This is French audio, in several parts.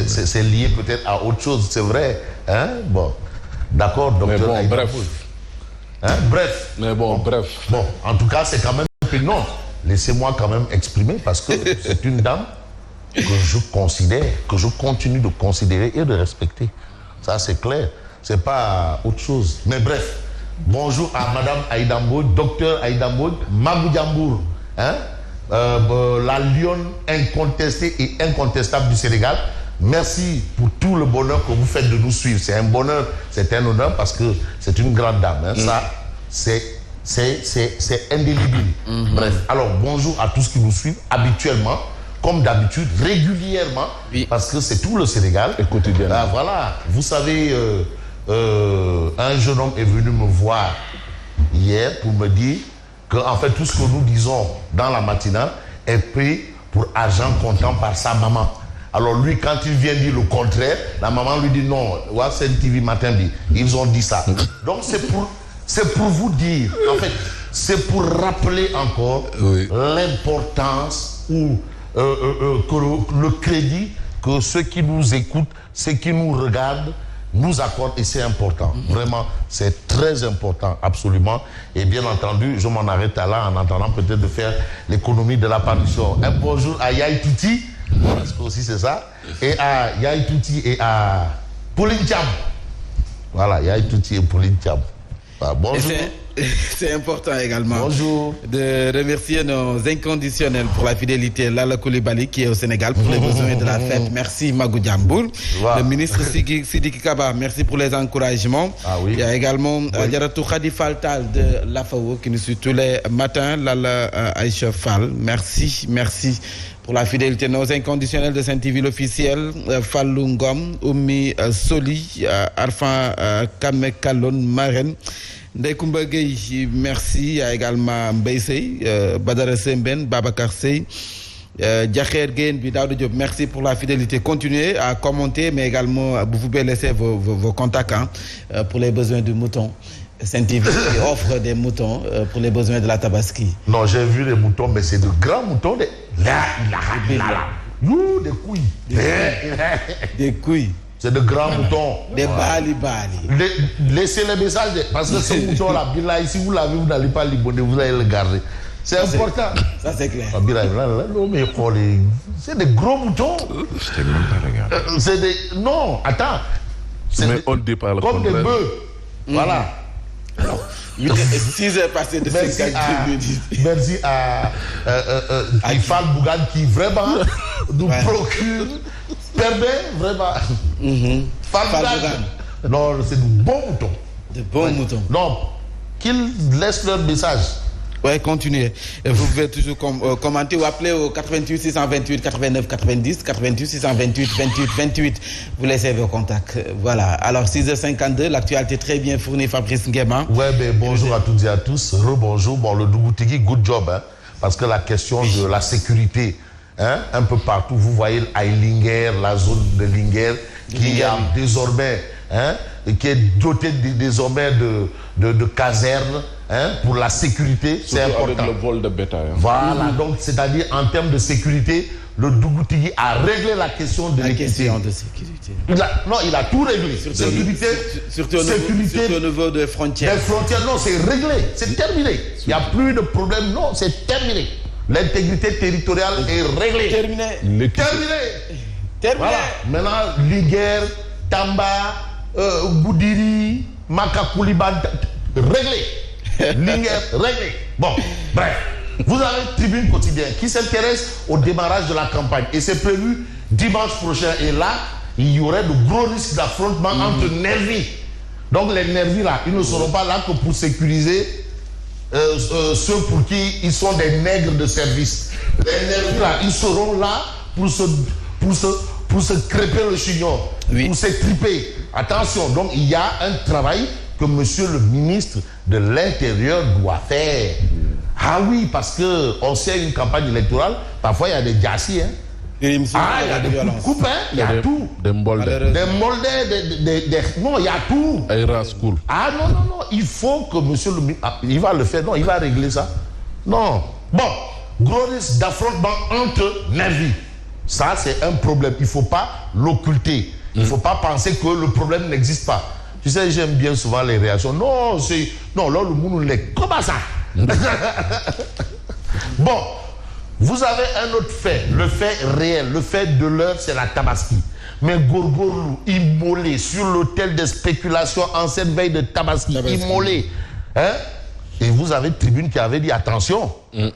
c'est lié peut-être à autre chose, c'est vrai. Hein? Bon, d'accord, docteur. Mais bon, bref. Hein? Bref. Mais bon, bref. Bon, en tout cas, c'est quand même... Non, laissez-moi quand même exprimer parce que c'est une dame que je considère, que je continue de considérer et de respecter. Ça, c'est clair. C'est pas autre chose. Mais bref, bonjour à Madame Aïda Mbodj, docteur Aïda Mbodj, Magou Diambour, hein? La lionne incontestée et incontestable du Sénégal. Merci pour tout le bonheur que vous faites de nous suivre. C'est un bonheur, c'est un honneur parce que c'est une grande dame. Hein. Ça, c'est indélébile. Bref, alors bonjour à tous qui nous suivent habituellement, comme d'habitude, régulièrement, parce que c'est tout le Sénégal. Et quotidiennement. Voilà, vous savez, un jeune homme est venu me voir hier pour me dire que en fait tout ce que nous disons dans la matinale est pris pour argent comptant par sa maman. Alors lui, quand il vient dire le contraire, la maman lui dit non, Watson TV matin, ils ont dit ça. Donc c'est pour vous dire, en fait, c'est pour rappeler encore l'importance ou le crédit que ceux qui nous écoutent, ceux qui nous regardent, nous accordent et c'est important. Vraiment, c'est très important, absolument. Et bien entendu, je m'en arrête à là en attendant peut-être de faire l'économie de l'apparition. Un bonjour à Yaï Touti. Parce que aussi c'est ça. Et à Yaï Touti et à Pauline Thiam. Voilà, Yaï Touti et Pauline Thiam. Voilà, bonjour. C'est important également. Bonjour. De remercier nos inconditionnels pour la fidélité. Lala Koulibaly qui est au Sénégal pour les besoins de la fête. Merci Magou Diambour. Le ministre Sidiki Kaba, merci pour les encouragements. Ah oui. Il y a également Diaratou Khadi Faltal de l'AFAO qui nous suit tous les matins. Lala Aïcha Fall. Merci pour la fidélité. Nos inconditionnels de Saint-TV l'officiel, Fallou Ngom, Oumi Soli, Arfan Kamekalon Maren, Ndekoumba Gueye, merci. Il y a également Mbaye Sey, Badara Semben, Babacar Sey, Djakher Gueye, Bidao Diop, merci pour la fidélité. Continuez à commenter, mais également vous pouvez laisser vos contacts pour les besoins du mouton. Saint-TV offre des moutons pour les besoins de la Tabaski. Non, j'ai vu les moutons, mais c'est de grands moutons. Des couilles. Des couilles. C'est de grands moutons. Des bali. Laissez les messages, parce que ce mouton-là, si vous l'avez, vous n'allez pas l'abonner, vous allez le garder. C'est important. Ça, c'est clair. C'est des gros moutons. Je t'ai même pas regardé. Non, attends. Mais on dit pas le comme des bœufs. Voilà. 6 heures passées de 52 minutes. Merci à Ifal Bougan qui vraiment nous procure, permet vraiment. Fall Bougan. Non, c'est de bons moutons. De bons moutons. Non, qu'ils laissent leur message. Oui, continuez. Vous pouvez toujours commenter ou appeler au 88 628 89 90, 88 628 28 28. Vous laissez vos contacts. Voilà. Alors, 6h52, l'actualité très bien fournie, Fabrice Nguema. Ouais, mais bonjour à toutes et à tous. Rebonjour. Bon, le Dougoutigui, good job. Hein, parce que la question de la sécurité, hein, un peu partout, vous voyez Aïlinger, la zone de Linger, qui a désormais, hein, qui est dotée désormais de casernes. Hein, pour la sécurité, c'est important. Avec le vol de bétail. Hein. Voilà, donc c'est-à-dire en termes de sécurité, le Dougoutigui a réglé la question de l'équité. Question de sécurité. Il a tout réglé. Surtout au niveau des frontières. Les frontières, non, c'est réglé, c'est terminé. Il n'y a plus de problème, non, c'est terminé. L'intégrité territoriale est réglée. Terminé. Voilà. Maintenant, Liguer, Tamba, Boudiri, Makakouliban, réglé. Linger, réglé. Bon, bref. Vous avez Tribune Quotidienne qui s'intéresse au démarrage de la campagne. Et c'est prévu dimanche prochain. Et là, il y aurait de gros risques d'affrontement entre nervis. Donc les nervis là, ils ne seront pas là que pour sécuriser ceux pour qui ils sont des nègres de service. Les nervis là, ils seront là pour se crêper le chignon, pour se triper. Attention, donc il y a un travail que monsieur le ministre de l'Intérieur doit faire. Ah oui, parce que on sait une campagne électorale, parfois il y a des jassis, hein. Il y a des coupes, hein. Il y a tout. Des moldés. Non, il y a tout. School. Ah non, il faut que monsieur le ministre, il va le faire, non, il va régler ça. Non. Bon, gros risque d'affrontement entre nervis. Ça, c'est un problème. Il ne faut pas l'occulter. Il ne faut pas penser que le problème n'existe pas. Tu sais, j'aime bien souvent les réactions. Non, c'est... Non, là, le monde l'est. Comment ça? Bon, vous avez un autre fait. Le fait réel, le fait de l'heure, c'est la Tabaski. Mais Gorgorlou, immolé sur l'autel des spéculations en cette veille de Tabaski. Immolé. Hein? Et vous avez Tribune qui avait dit, attention,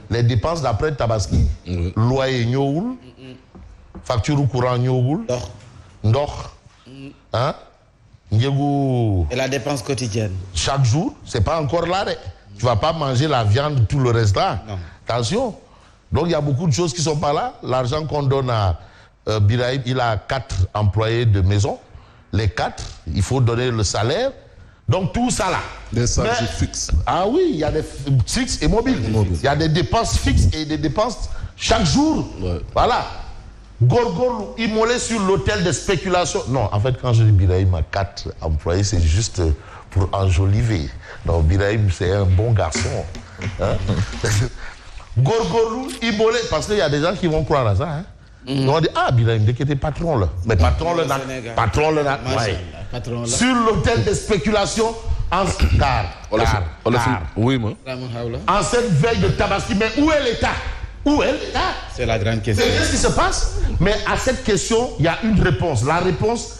les dépenses d'après Tabaski, loyer Nyoul, facture courant Nyoul, Ndor, hein? Et la dépense quotidienne. Chaque jour, c'est pas encore là. Tu vas pas manger la viande, tout le reste là. Non. Attention. Donc il y a beaucoup de choses qui sont pas là. L'argent qu'on donne à Birahim, il a 4 employés de maison. Les 4, il faut donner le salaire. Donc tout ça là. Des charges fixes. Ah oui, il y a des fixes et mobiles. Il y a des dépenses fixes et des dépenses chaque jour. Ouais. Voilà. Gorgorlou, immolé sur l'autel des spéculations. Non, en fait, quand je dis Birahim a 4 employés, c'est juste pour enjoliver. Non, Birahim, c'est un bon garçon. Hein? Gorgorlou, immolé, parce qu'il y a des gens qui vont croire à ça. Hein? Ils vont dire, ah, Birahim, dès qu'il était patron là. Mais patron là, ouais. Sur l'autel des spéculations, oui, moi. En cette veille de Tabaski, mais où est l'État? Où est l'État? C'est la grande question. Qu'est-ce qui se passe? Mais à cette question, il y a une réponse. La réponse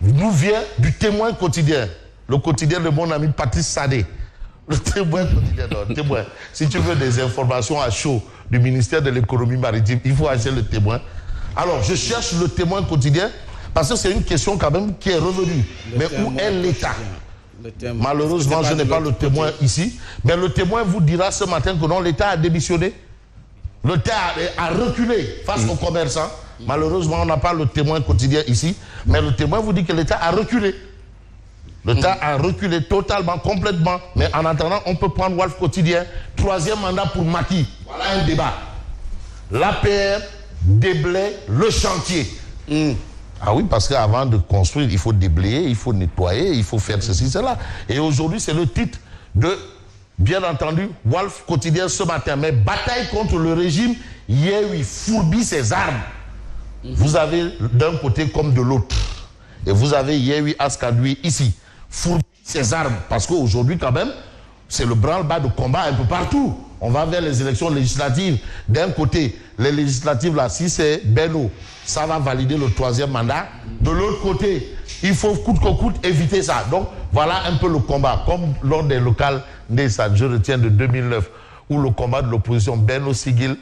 nous vient du Témoin quotidien. Le quotidien de mon ami Patrice Sadé. Le Témoin quotidien, non, Témoin. Si tu veux des informations à chaud du ministère de l'économie maritime, il faut acheter le Témoin. Alors, je cherche le Témoin quotidien parce que c'est une question quand même qui est revenue. Mais où est l'État? Malheureusement, je n'ai pas le Témoin ici. Mais le Témoin vous dira ce matin que non, l'État a démissionné. L'État a reculé face aux commerçants. Malheureusement, on n'a pas le Témoin quotidien ici. Mais le Témoin vous dit que l'État a reculé. L'État a reculé totalement, complètement. Mais en attendant, on peut prendre Walf quotidien. 3e mandat pour Macky. Voilà un débat. L'APR déblaye le chantier. Ah oui, parce qu'avant de construire, il faut déblayer, il faut nettoyer, il faut faire ceci, cela. Et aujourd'hui, c'est le titre de... Bien entendu, Walf quotidien ce matin, mais bataille contre le régime, Yewwi fourbit ses armes. Vous avez d'un côté comme de l'autre. Et vous avez Yewwi Askan-Wi ici, fourbit ses armes. Parce qu'aujourd'hui, quand même, c'est le branle-bas de combat un peu partout. On va vers les élections législatives. D'un côté, les législatives, là, si c'est Benno, ça va valider le 3e mandat. De l'autre côté, il faut coûte que coûte éviter ça. Donc, voilà un peu le combat. Comme lors des locales Ndeysaan, je retiens de 2009, où le combat de l'opposition, Benno Sigil,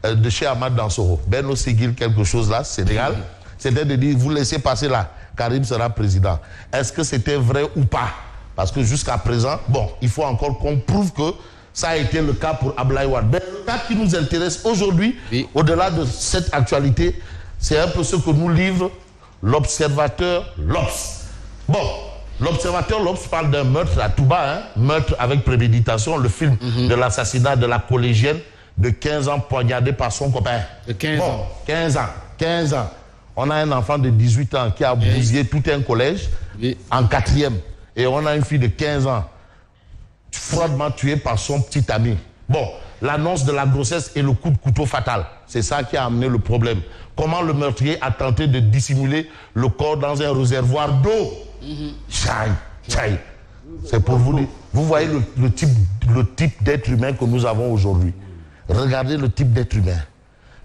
de chez Ahmad Dansoro. Benno Sigil, quelque chose là, Sénégal. C'était de dire, vous laissez passer là, Karim sera président. Est-ce que c'était vrai ou pas? Parce que jusqu'à présent, bon, il faut encore qu'on prouve que ça a été le cas pour Abdoulaye Wade. Mais le cas qui nous intéresse aujourd'hui, oui, au-delà de cette actualité, c'est un peu ce que nous livre l'observateur L'Obs. Bon, l'observateur L'Obs parle d'un meurtre à Touba, hein, meurtre avec préméditation, le film de l'assassinat de la collégienne de 15 ans poignardée par son copain. De 15 ans. 15 ans. On a un enfant de 18 ans qui a bousillé tout un collège en 4e. Et on a une fille de 15 ans froidement tuée par son petit ami. Bon, l'annonce de la grossesse et le coup de couteau fatal, c'est ça qui a amené le problème. Comment le meurtrier a tenté de dissimuler le corps dans un réservoir d'eau. Tchaï. C'est pour vous dire. Vous voyez le type d'être humain que nous avons aujourd'hui. Regardez le type d'être humain.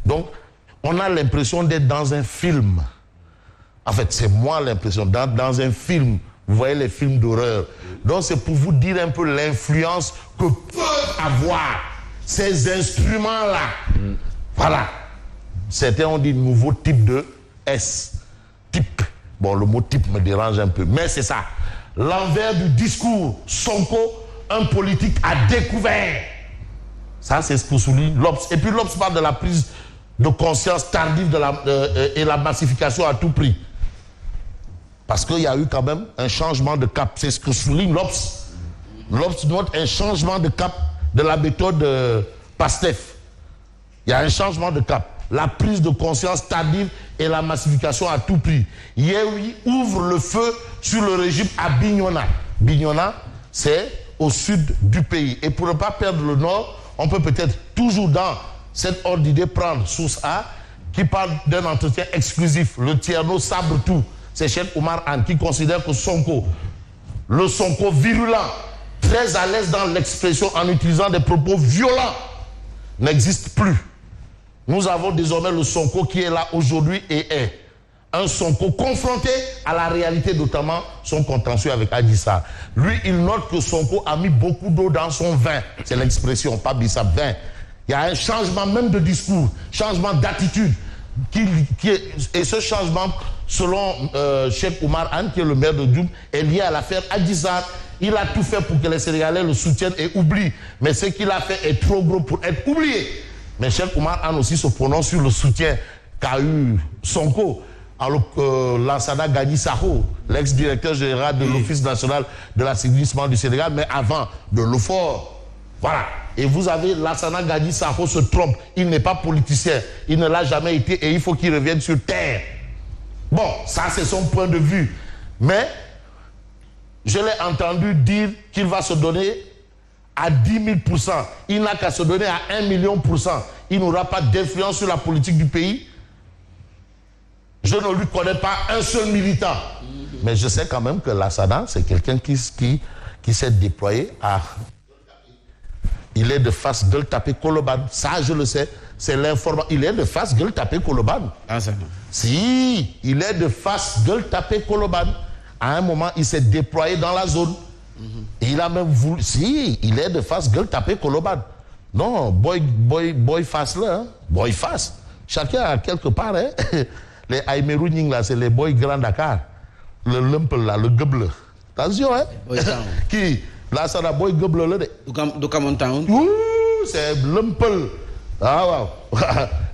Donc, on a l'impression d'être dans un film. En fait, c'est moi l'impression. Dans un film, vous voyez les films d'horreur. Donc, c'est pour vous dire un peu l'influence que peuvent avoir ces instruments-là. Voilà. Certains ont dit nouveau type de S. Type. Bon, le mot type me dérange un peu, mais c'est ça. L'envers du discours. Sonko, un politique à découvert. Ça, c'est ce que souligne l'Obs. Et puis l'Obs parle de la prise de conscience tardive et la massification à tout prix. Parce qu'il y a eu quand même un changement de cap. C'est ce que souligne l'Obs. L'Obs note un changement de cap de la méthode PASTEF. Il y a un changement de cap. La prise de conscience tardive et la massification à tout prix. Yewwi ouvre le feu sur le régime à Bignona. Bignona, c'est au sud du pays. Et pour ne pas perdre le nord, on peut peut-être toujours dans cette ordre d'idée prendre source A qui parle d'un entretien exclusif. Le Tierno sabre tout. C'est Cheikh Oumar Anne qui considère que Sonko, le Sonko virulent, très à l'aise dans l'expression en utilisant des propos violents, n'existe plus. Nous avons désormais le Sonko qui est là aujourd'hui et est un Sonko confronté à la réalité, notamment son contentieux avec Adji Sarr. Lui, il note que Sonko a mis beaucoup d'eau dans son vin. C'est l'expression, pas Bissap, vin. Il y a un changement même de discours, changement d'attitude. Et ce changement, selon Cheikh Oumar Anne, qui est le maire de Djoum, est lié à l'affaire Adji Sarr. Il a tout fait pour que les Sénégalais le soutiennent et oublient. Mais ce qu'il a fait est trop gros pour être oublié. Mais Cheikh Oumar Anne aussi se prononce sur le soutien qu'a eu Sonko. Alors que Lansana Gagny Sakho, l'ex-directeur général de l'Office national de l'assainissement du Sénégal, mais avant de l'OFOR. Voilà. Et vous avez Lansana Gagny Sakho se trompe. Il n'est pas politicien. Il ne l'a jamais été et il faut qu'il revienne sur terre. Bon, ça c'est son point de vue. Mais je l'ai entendu dire qu'il va se donner à 10 000%. Il n'a qu'à se donner à 1 million %. Il n'aura pas d'influence sur la politique du pays. Je ne lui connais pas un seul militant. Mais je sais quand même que Lansana, c'est quelqu'un qui s'est déployé à... Il est de face Gueule Tapée Colobane. Ça, je le sais. C'est l'information. Il est de face Gueule Tapée Colobane. Ah, ça non. Si, il est de face Gueule Tapée Colobane. À un moment, il s'est déployé dans la zone. Et il a même voulu... Si, il est de face Gueule Tapée Colobane. Non, boy face là. Hein? Boy face. Chacun a quelque part. Hein? Les Aïmerou Ning là, c'est les boys Grand Dakar. Le Lumpel là, le Gueble. Attention, hein? Qui? Là, ça a boy Gueble là. Du Camon Town. C'est Lumpel. Ah, wow.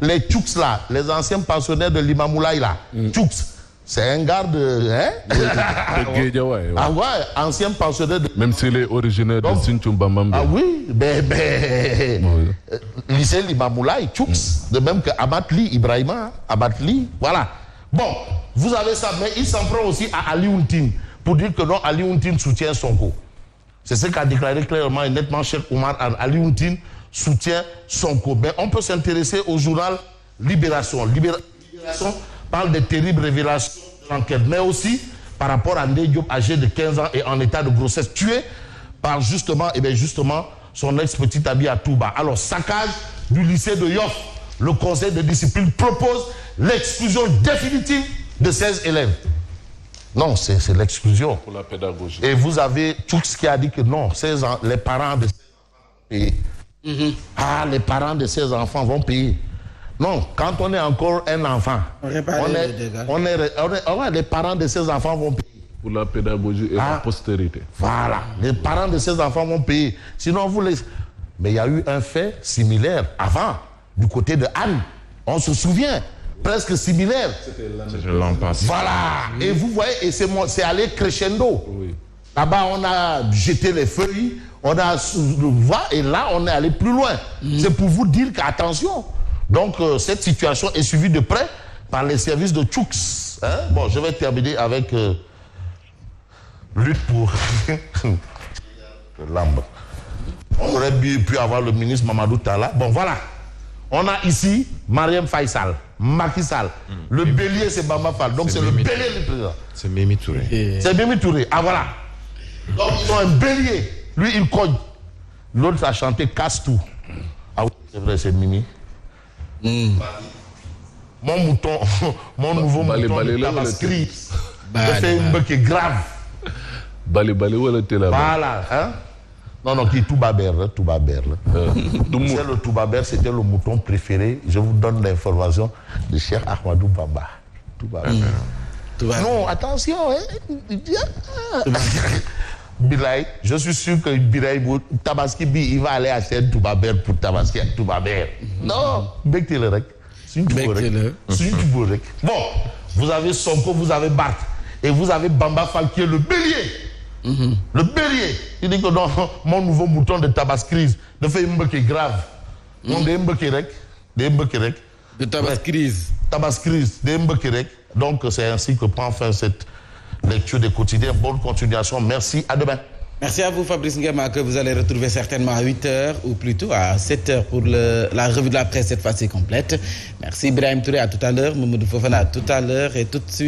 Les Tchouks là, les anciens pensionnaires de l'Imamoulaye là. Tchouks. C'est un garde, hein? Ah ouais, ancien pensionnaire de... Même s'il est originaire de Sinthioumbamambe. Ah oui, lycée Limamoulaye, Tchouks, de même que Abatli, Ibrahima, Abatli, voilà. Bon, vous avez ça, mais il s'en prend aussi à Ali Ountin pour dire que non, Ali Ountin soutient Sonko. C'est ce qu'a déclaré clairement et nettement Cheikh Oumar Anne. Ali Ountin soutient Sonko. Mais on peut s'intéresser au journal Libération. Libération parle des terribles révélations de l'enquête, mais aussi par rapport à Ndeye Diop, âgé de 15 ans et en état de grossesse, tué par justement son ex-petite amie à Touba. Alors, saccage du lycée de Yoff. Le conseil de discipline propose l'exclusion définitive de 16 élèves. Non, c'est l'exclusion. Pour la pédagogie. Et vous avez Tchouks qui a dit que non, les parents de 16 enfants vont payer. Ah, les parents de 16 enfants vont payer. Non, quand on est encore un enfant, les parents de ces enfants vont payer. Pour la pédagogie et la postérité. Voilà, les parents de ces enfants vont payer. Sinon, vous les... Mais il y a eu un fait similaire avant, du côté de Anne. On se souvient, presque similaire. C'était l'an passé. Voilà, et vous voyez, et c'est allé crescendo. Oui. Là-bas, on a jeté les feuilles, on a... Et là, on est allé plus loin. C'est pour vous dire qu'attention. Donc, cette situation est suivie de près par les services de Tchouks. Hein? Bon, je vais terminer avec lutte pour l'âme. On aurait pu avoir le ministre Mamadou Talla. Bon, voilà. On a ici Mariam Faisal, Macky Sall. Le bélier, c'est Bamba Fall. Donc, c'est le bélier du président. C'est Mimi Touré. C'est Mimi Touré. Ah, voilà. Donc, ils ont un bélier. Lui, il cogne. L'autre a chanté Casse tout. Ah oui, c'est vrai, c'est Mimi. Mon mouton, mon nouveau mouton de Tabaskri, fait un qui est grave. Voilà, hein? Non, qui est Toubaber, Toubaber. C'est le Toubaber, c'était le mouton préféré. Je vous donne l'information de Cheikh Ahmadou Bamba. Toubaber. Non, attention, hein? Bilay, je suis sûr que Bilay, Tabaski, il va aller acheter un Toubaber pour Tabaski, un Toubaber. Non, Bekele rek. Bon, vous avez Sonko, vous avez Barth, et vous avez Bamba Fall qui est le bélier. Le bélier. Il dit que non, mon nouveau mouton de Tabaskrise ne fait un qui est grave. Non, des rek. De Tabaskrise. Tabaskrise, des rek. Donc, c'est ainsi que prend fin cette lecture des quotidiens. Bonne continuation. Merci. À demain. Merci à vous Fabrice Nguema que vous allez retrouver certainement à 8h ou plutôt à 7h pour la revue de la presse cette fois-ci complète. Merci Ibrahim Touré, à tout à l'heure. Mamadou Fofana, à tout à l'heure et tout de suite.